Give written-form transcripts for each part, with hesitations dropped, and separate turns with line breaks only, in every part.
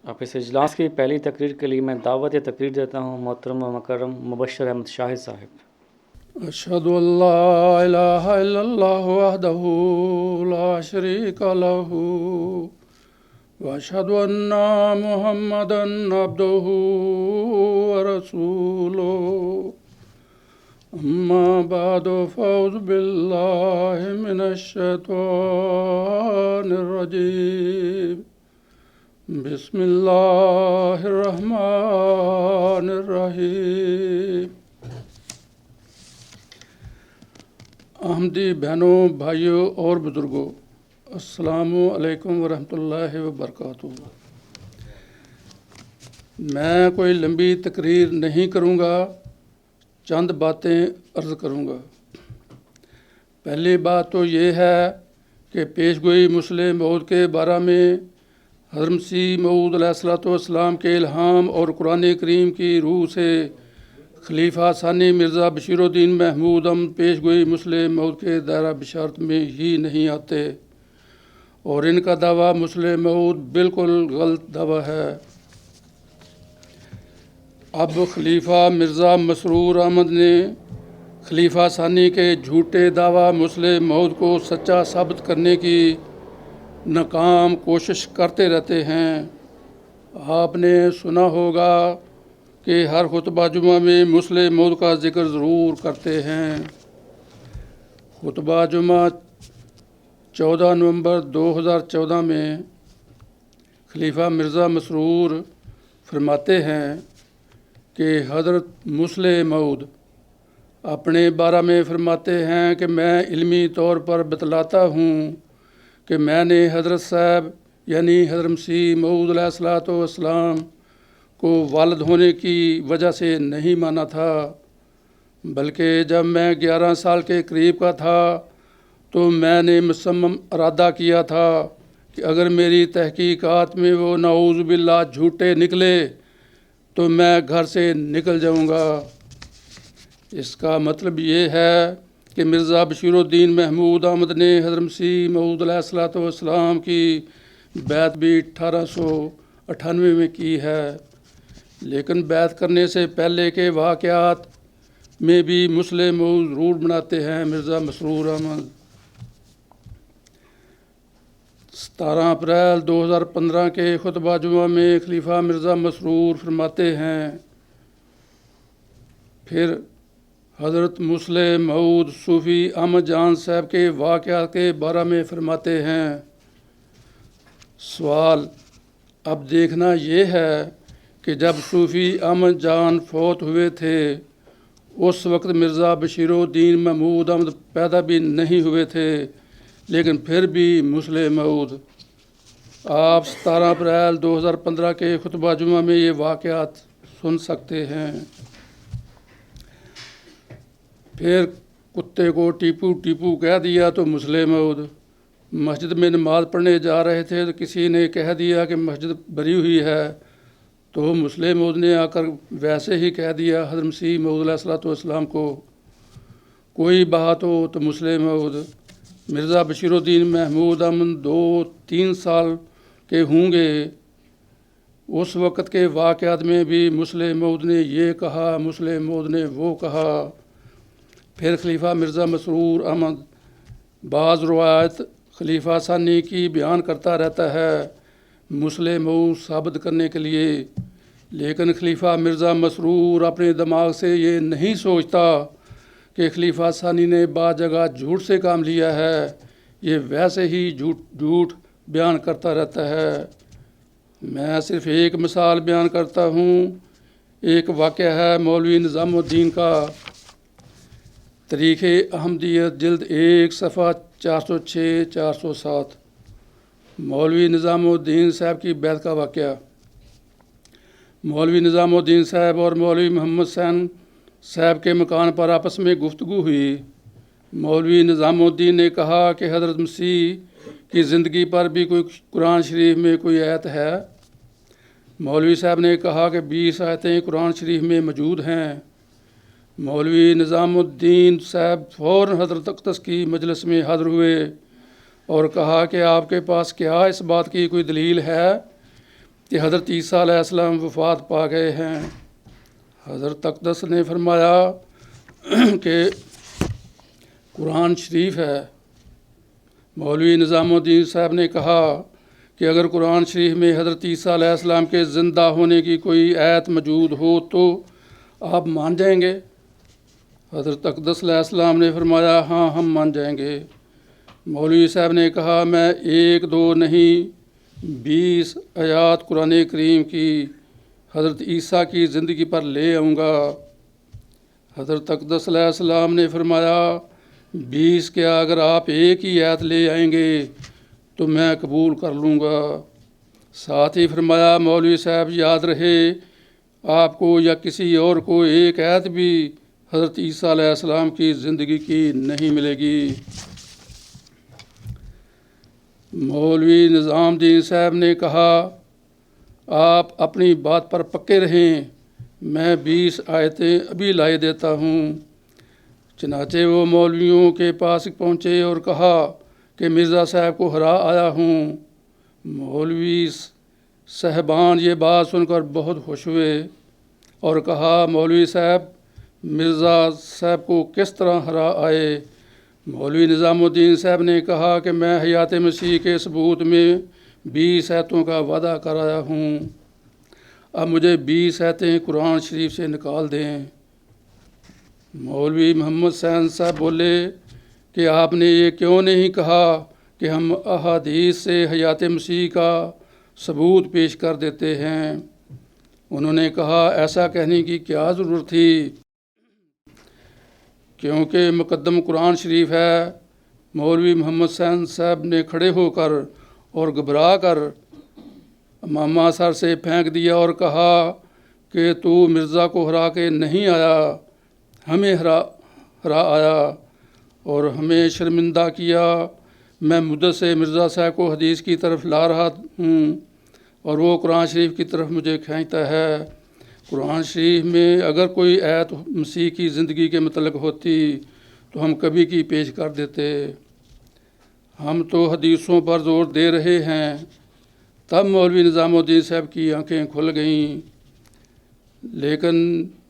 اب اس اجلاس کی پہلی تقریر کے لیے میں دعوت تقریر دیتا ہوں محترم و مکرم مبشر احمد شاہد صاحب۔
اشہد ان لا الہ الا اللہ وحدہ لا شریک لہ واشہد ان محمدا عبدہ ورسولہ اما بعد فاعوذ باللہ من الشیطان الرجیم بسم اللہ الرحمن الرحیم۔ احمدی بہنوں، بھائیوں اور بزرگوں، السلام علیکم ورحمۃ اللہ وبرکاتہ۔ میں کوئی لمبی تقریر نہیں کروں گا، چند باتیں عرض کروں گا۔ پہلی بات تو یہ ہے کہ پیش گوئی مسلم موعود کے بارے میں حضرت مسیح موعود علیہ الصلوۃ والسلام کے الہام اور قرآن کریم کی روح سے خلیفہ ثانی مرزا بشیر الدین محمود احمد پیش گوئی مسلم موعود کے دائرہ بشارت میں ہی نہیں آتے، اور ان کا دعویٰ مسلم موعود بالکل غلط دعویٰ ہے۔ اب خلیفہ مرزا مسرور احمد نے خلیفہ ثانی کے جھوٹے دعویٰ مسلم موعود کو سچا ثابت کرنے کی ناکام کوشش کرتے رہتے ہیں۔ آپ نے سنا ہوگا کہ ہر خطبہ جمعہ میں مسلم موعود کا ذکر ضرور کرتے ہیں۔ خطبہ جمعہ 14 نومبر 2014 میں خلیفہ مرزا مسرور فرماتے ہیں کہ حضرت مسلم موعود اپنے بارے میں فرماتے ہیں کہ میں علمی طور پر بتلاتا ہوں کہ میں نے حضرت صاحب یعنی حضرت مسیح موعود علیہ الصلوۃ والسلام کو والد ہونے کی وجہ سے نہیں مانا تھا، بلکہ جب میں 11 سال کے قریب کا تھا تو میں نے مصمم ارادہ کیا تھا کہ اگر میری تحقیقات میں وہ نعوذ باللہ جھوٹے نکلے تو میں گھر سے نکل جاؤں گا۔ اس کا مطلب یہ ہے کہ مرزا بشیر الدین محمود احمد نے حضرت مسیح موعود علیہ الصلوۃ والسلام کی بیعت بھی 1898 میں کی ہے، لیکن بیعت کرنے سے پہلے کے واقعات میں بھی مسلم موعود ضرور بناتے ہیں۔ مرزا مسرور احمد 17 اپریل 2015 کے خطبہ جمعہ میں خلیفہ مرزا مسرور فرماتے ہیں، پھر حضرت مسلم موعود صوفی احمد جان صاحب کے واقعات کے بارے میں فرماتے ہیں۔ سوال اب دیکھنا یہ ہے کہ جب صوفی احمد جان فوت ہوئے تھے اس وقت مرزا بشیر الدین محمود احمد پیدا بھی نہیں ہوئے تھے، لیکن پھر بھی مسلم موعود۔ آپ 17 اپریل 2015 کے خطبہ جمعہ میں یہ واقعات سن سکتے ہیں۔ پھر کتے کو ٹیپو ٹیپو کہہ دیا تو مسلم موعود۔ مسجد میں نماز پڑھنے جا رہے تھے تو کسی نے کہہ دیا کہ مسجد بھری ہوئی ہے، تو مسلم موعود نے آ کر ویسے ہی کہہ دیا حضرت مسیح موعود علیہ الصلوۃ والسلام کو۔ کوئی بات ہو تو مسلم موعود۔ مرزا بشیر الدین محمود احمد 2-3 سال کے ہوں گے، اس وقت کے واقعات میں بھی مسلم موعود نے یہ کہا، مسلم موعود نے وہ کہا۔ پھر خلیفہ مرزا مسرور احمد بعض روایت خلیفہ ثانی کی بیان کرتا رہتا ہے مسلم موعود ثابت کرنے کے لیے، لیکن خلیفہ مرزا مسرور اپنے دماغ سے یہ نہیں سوچتا کہ خلیفہ ثانی نے بعض جگہ جھوٹ سے کام لیا ہے، یہ ویسے ہی جھوٹ بیان کرتا رہتا ہے۔ میں صرف ایک مثال بیان کرتا ہوں۔ ایک واقعہ ہے مولوی نظام الدین کا، تاریخ احمدیت جلد 1 صفحہ 406-407۔ مولوی نظام الدین صاحب کی بیعت کا واقعہ۔ مولوی نظام الدین صاحب اور مولوی محمد حسین صاحب کے مکان پر آپس میں گفتگو ہوئی۔ مولوی نظام الدین نے کہا کہ حضرت مسیح کی زندگی پر بھی کوئی قرآن شریف میں کوئی آیت ہے؟ مولوی صاحب نے کہا کہ 20 آیتیں قرآن شریف میں موجود ہیں۔ مولوی نظام الدین صاحب فوراً حضرت اقدس کی مجلس میں حاضر ہوئے اور کہا کہ آپ کے پاس کیا اس بات کی کوئی دلیل ہے کہ حضرت عیسیٰ علیہ السلام وفات پا گئے ہیں۔ حضرت اقدس نے فرمایا کہ قرآن شریف ہے۔ مولوی نظام الدین صاحب نے کہا کہ اگر قرآن شریف میں حضرت عیسیٰ علیہ السلام کے زندہ ہونے کی کوئی آیت موجود ہو تو آپ مان جائیں گے؟ حضرت اقدس علیہ السلام نے فرمایا ہاں ہم مان جائیں گے۔ مولوی صاحب نے کہا میں 1 2 نہیں 20 آیات قرآن کریم کی حضرت عیسیٰ کی زندگی پر لے آؤں گا۔ حضرت اقدس علیہ السلام نے فرمایا 20 کیا اگر آپ ایک ہی آیت لے آئیں گے تو میں قبول کر لوں گا۔ ساتھ ہی فرمایا مولوی صاحب یاد رہے آپ کو یا کسی اور کو ایک آیت بھی حضرت عیسیٰ علیہ السلام کی زندگی کی نہیں ملے گی۔ مولوی نظام الدین صاحب نے کہا آپ اپنی بات پر پکے رہیں، میں 20 آیتیں ابھی لائے دیتا ہوں۔ چنانچہ وہ مولویوں کے پاس پہنچے اور کہا کہ مرزا صاحب کو ہرا آیا ہوں۔ مولوی صاحبان یہ بات سن کر بہت خوش ہوئے اور کہا مولوی صاحب مرزا صاحب کو کس طرح ہرا آئے؟ مولوی نظام الدین صاحب نے کہا کہ میں حیات مسیح کے ثبوت میں 20 آیتوں کا وعدہ کرایا ہوں، اب مجھے 20 آیتیں قرآن شریف سے نکال دیں۔ مولوی محمد حسین صاحب بولے کہ آپ نے یہ کیوں نہیں کہا کہ ہم احادیث سے حیات مسیح کا ثبوت پیش کر دیتے ہیں؟ انہوں نے کہا ایسا کہنے کی کیا ضرورت تھی، کیونکہ مقدم قرآن شریف ہے۔ مولوی محمد حسین صاحب نے کھڑے ہو کر اور گھبرا کر امامہ سر سے پھینک دیا اور کہا کہ تو مرزا کو ہرا کے نہیں آیا، ہمیں ہرا آیا اور ہمیں شرمندہ کیا۔ میں مدت سے مرزا صاحب کو حدیث کی طرف لا رہا ہوں اور وہ قرآن شریف کی طرف مجھے کھینچتا ہے۔ قرآن شریف میں اگر کوئی آیت مسیح کی زندگی کے متعلق ہوتی تو ہم کبھی کی پیش کر دیتے، ہم تو حدیثوں پر زور دے رہے ہیں۔ تب مولوی نظام الدین صاحب کی آنکھیں کھل گئیں، لیکن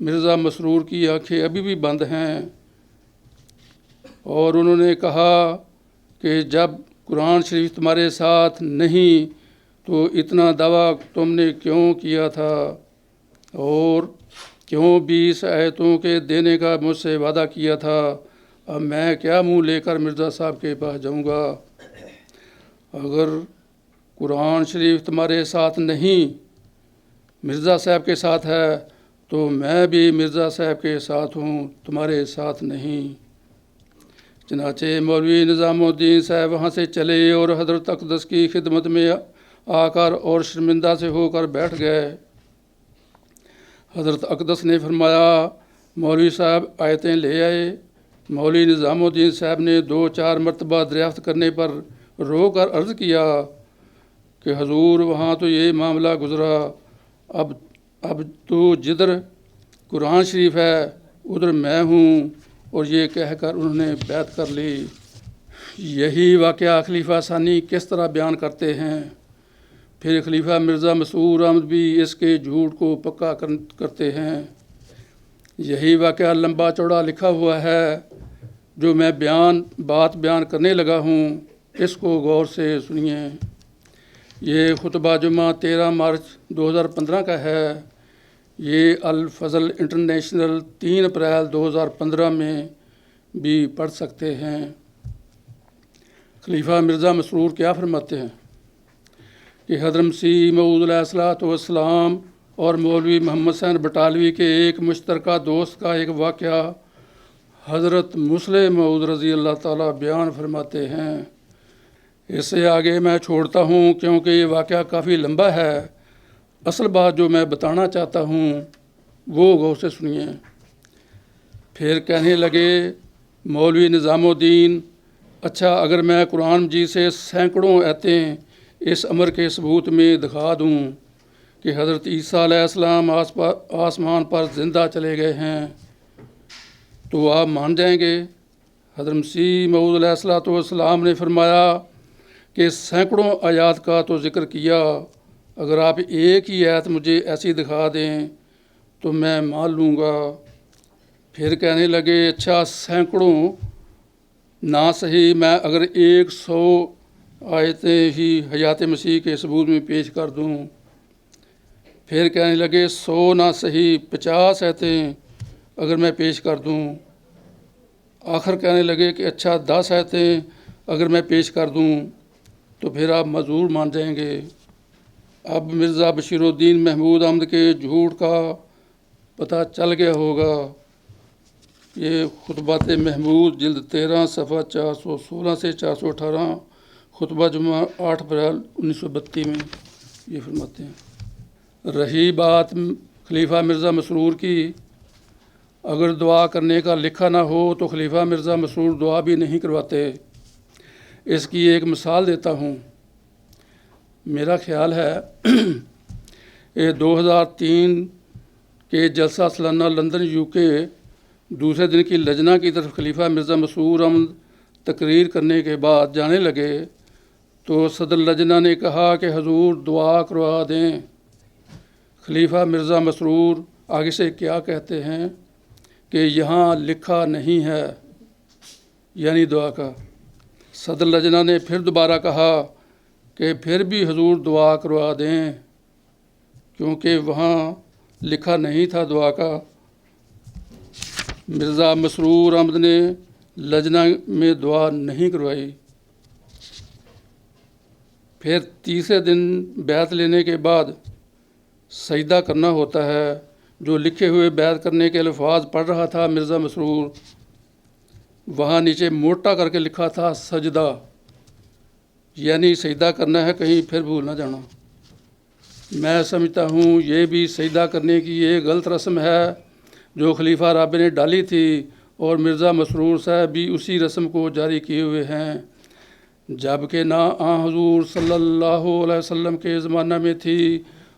مرزا مسرور کی آنکھیں ابھی بھی بند ہیں، اور انہوں نے کہا کہ جب قرآن شریف تمہارے ساتھ نہیں تو اتنا دعویٰ تم نے کیوں کیا تھا، اور کیوں 20 آیتوں کے دینے کا مجھ سے وعدہ کیا تھا؟ اب میں کیا منہ لے کر مرزا صاحب کے پاس جاؤں گا؟ اگر قرآن شریف تمہارے ساتھ نہیں مرزا صاحب کے ساتھ ہے تو میں بھی مرزا صاحب کے ساتھ ہوں، تمہارے ساتھ نہیں۔ چنانچہ مولوی نظام الدین صاحب وہاں سے چلے اور حضرت اقدس کی خدمت میں آ کر اور شرمندہ سے ہو کر بیٹھ گئے۔ حضرت اقدس نے فرمایا مولوی صاحب آیتیں لے آئے۔ مولوی نظام الدین صاحب نے 2-4 مرتبہ دریافت کرنے پر رو کر عرض کیا کہ حضور وہاں تو یہ معاملہ گزرا، اب تو جدھر قرآن شریف ہے ادھر میں ہوں، اور یہ کہہ کر انہوں نے بیعت کر لی۔ یہی واقعہ خلیفہ ثانی کس طرح بیان کرتے ہیں۔ پھر خلیفہ مرزا مسرور احمد بھی اس کے جھوٹ کو پکا کرتے ہیں۔ یہی واقعہ لمبا چوڑا لکھا ہوا ہے جو میں بات بیان کرنے لگا ہوں، اس کو غور سے سنیے۔ یہ خطبہ جمعہ 13 مارچ 2015 کا ہے۔ یہ الفضل انٹرنیشنل 3 اپریل 2015 میں بھی پڑھ سکتے ہیں۔ خلیفہ مرزا مسرور کیا فرماتے ہیں کہ حضرت مسیح موعود علیہ الصلوۃ والسلام اور مولوی محمد حسین بٹالوی کے ایک مشترکہ دوست کا ایک واقعہ حضرت مسلم موعود رضی اللہ تعالیٰ بیان فرماتے ہیں۔ اس سے آگے میں چھوڑتا ہوں کیونکہ یہ واقعہ کافی لمبا ہے۔ اصل بات جو میں بتانا چاہتا ہوں وہ غور سے سنیے۔ پھر کہنے لگے مولوی نظام الدین اچھا اگر میں قرآن مجید سے سینکڑوں آیتیں اس امر کے ثبوت میں دکھا دوں کہ حضرت عیسیٰ علیہ السلام آسمان پر زندہ چلے گئے ہیں تو آپ مان جائیں گے؟ حضرت مسیح موعود علیہ الصلوۃ والسلام نے فرمایا کہ سینکڑوں آیات کا تو ذکر کیا، اگر آپ ایک ہی آیت مجھے ایسی دکھا دیں تو میں مان لوں گا۔ پھر کہنے لگے اچھا سینکڑوں نہ صحیح، میں اگر 100 آیتیں ہی حیات مسیح کے ثبوت میں پیش کر دوں۔ پھر کہنے لگے 100 نہ صحیح 50 آیتیں اگر میں پیش کر دوں۔ آخر کہنے لگے کہ اچھا 10 آیتیں اگر میں پیش کر دوں تو پھر آپ معذور مان جائیں گے۔ اب مرزا بشیر الدین محمود احمد کے جھوٹ کا پتہ چل گیا ہوگا۔ یہ خطبات محمود جلد 13 صفحہ 416 سے 418، خطبہ جمعہ 8 اپریل 1932 میں یہ فرماتے ہیں۔ رہی بات خلیفہ مرزا مسرور کی، اگر دعا کرنے کا لکھا نہ ہو تو خلیفہ مرزا مسرور دعا بھی نہیں کرواتے۔ اس کی ایک مثال دیتا ہوں۔ میرا خیال ہے یہ 2003 کے جلسہ سالانہ لندن UK دوسرے دن کی لجنہ کی طرف خلیفہ مرزا مسرور احمد تقریر کرنے کے بعد جانے لگے تو صدر لجنہ نے کہا کہ حضور دعا کروا دیں۔ خلیفہ مرزا مسرور آگے سے کیا کہتے ہیں کہ یہاں لکھا نہیں ہے، یعنی دعا کا۔ صدر لجنہ نے پھر دوبارہ کہا کہ پھر بھی حضور دعا کروا دیں، کیونکہ وہاں لکھا نہیں تھا دعا کا۔ مرزا مسرور احمد نے لجنہ میں دعا نہیں کروائی۔ پھر تیسرے دن بیعت لینے کے بعد سجدہ کرنا ہوتا ہے۔ جو لکھے ہوئے بیعت کرنے کے الفاظ پڑھ رہا تھا مرزا مسرور، وہاں نیچے موٹا کر کے لکھا تھا سجدہ، یعنی سجدہ کرنا ہے، کہیں پھر بھول نہ جانا۔ میں سمجھتا ہوں یہ بھی سجدہ کرنے کی ایک غلط رسم ہے جو خلیفہ رابع نے ڈالی تھی، اور مرزا مسرور صاحب بھی اسی رسم کو جاری کیے ہوئے ہیں، جبکہ نہ آن حضور صلی اللہ علیہ وسلم کے زمانہ میں تھی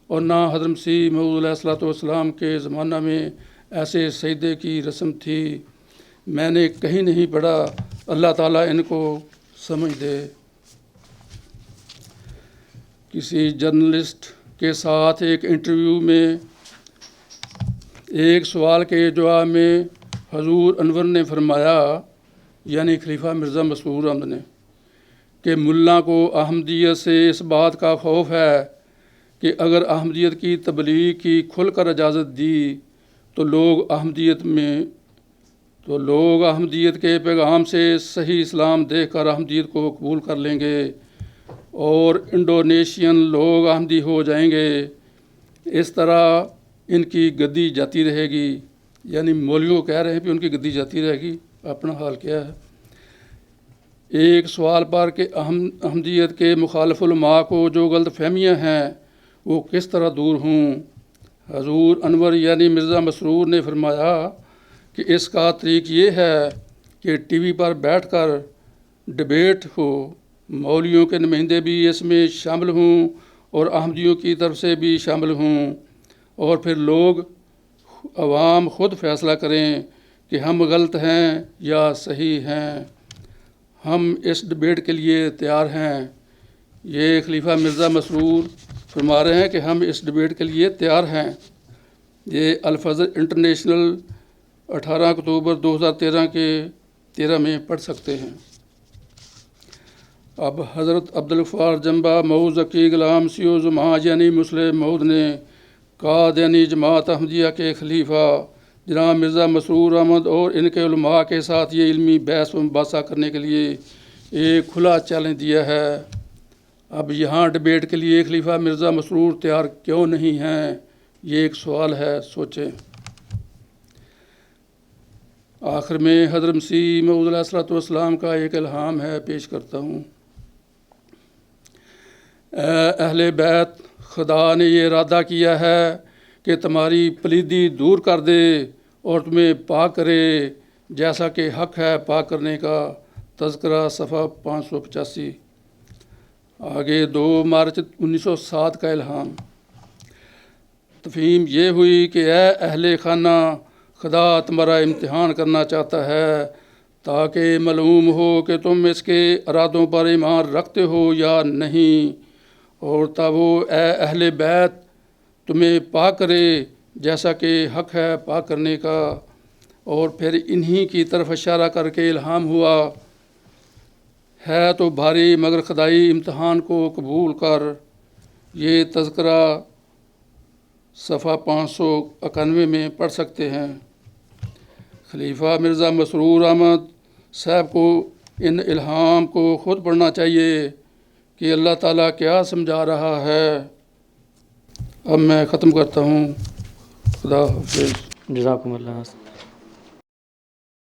اور نہ حضرت مسیح موعود علیہ الصلوۃ والسلام کے زمانہ میں ایسے سجدے کی رسم تھی۔ میں نے کہیں نہیں پڑھا، اللہ تعالیٰ ان کو سمجھ دے۔ کسی جرنلسٹ کے ساتھ ایک انٹرویو میں ایک سوال کے جواب میں حضور انور نے فرمایا، یعنی خلیفہ مرزا مسرور احمد نے، کہ ملا کو احمدیت سے اس بات کا خوف ہے کہ اگر احمدیت کی تبلیغ کی کھل کر اجازت دی تو لوگ احمدیت کے پیغام سے صحیح اسلام دیکھ کر احمدیت کو قبول کر لیں گے اور انڈونیشین لوگ احمدی ہو جائیں گے۔ اس طرح ان کی گدی جاتی رہے گی، یعنی مولویوں کہہ رہے ہیں کہ ان کی گدی جاتی رہے گی۔ اپنا حال کیا ہے؟ ایک سوال پر کہ احمدیت کے مخالف علماء کو جو غلط فہمیاں ہیں وہ کس طرح دور ہوں، حضور انور یعنی مرزا مسرور نے فرمایا کہ اس کا طریق یہ ہے کہ ٹی وی پر بیٹھ کر ڈبیٹ ہو، مولویوں کے نمائندے بھی اس میں شامل ہوں اور احمدیوں کی طرف سے بھی شامل ہوں، اور پھر لوگ عوام خود فیصلہ کریں کہ ہم غلط ہیں یا صحیح ہیں۔ ہم اس ڈبیٹ کے لیے تیار ہیں۔ یہ خلیفہ مرزا مسرور فرما رہے ہیں کہ ہم اس ڈبیٹ کے لیے تیار ہیں۔ یہ الفجر انٹرنیشنل 18 اکتوبر 2013 کے 13 میں پڑھ سکتے ہیں۔ اب حضرت عبدالغفار جنبہ مئو ذکی غلام سیو زماں یعنی مسلم مود نے قادیانی جماعت احمدیہ کے خلیفہ جناب مرزا مسرور احمد اور ان کے علماء کے ساتھ یہ علمی بحث و مباحثہ کرنے کے لیے ایک کھلا چیلنج دیا ہے۔ اب یہاں ڈبیٹ کے لیے خلیفہ مرزا مسرور تیار کیوں نہیں ہیں، یہ ایک سوال ہے، سوچیں۔ آخر میں حضرت مسیح موعود علیہ الصلوۃ والسلام کا ایک الہام ہے، پیش کرتا ہوں۔ اے اہل بیت، خدا نے یہ ارادہ کیا ہے کہ تمہاری پلیدی دور کر دے اور تمہیں پاک کرے، جیسا کہ حق ہے پاک کرنے کا۔ تذکرہ صفحہ 585۔ آگے 2 مارچ 1907 کا الہام۔ تفہیم یہ ہوئی کہ اے اہل خانہ، خدا تمہارا امتحان کرنا چاہتا ہے تاکہ معلوم ہو کہ تم اس کے ارادوں پر ایمان رکھتے ہو یا نہیں، اور تب وہ اے اہل بیت تمہیں پاک کرے جیسا کہ حق ہے پاک کرنے کا، اور پھر انہی کی طرف اشارہ کر کے الہام ہوا ہے تو بھاری مگر خدائی امتحان کو قبول کر۔ یہ تذکرہ صفحہ 591 میں پڑھ سکتے ہیں۔ خلیفہ مرزا مسرور احمد صاحب کو ان الہام کو خود پڑھنا چاہیے کہ اللہ تعالیٰ کیا سمجھا رہا ہے۔ اب میں ختم کرتا ہوں۔ خدا حافظ۔
جزاکم اللہ۔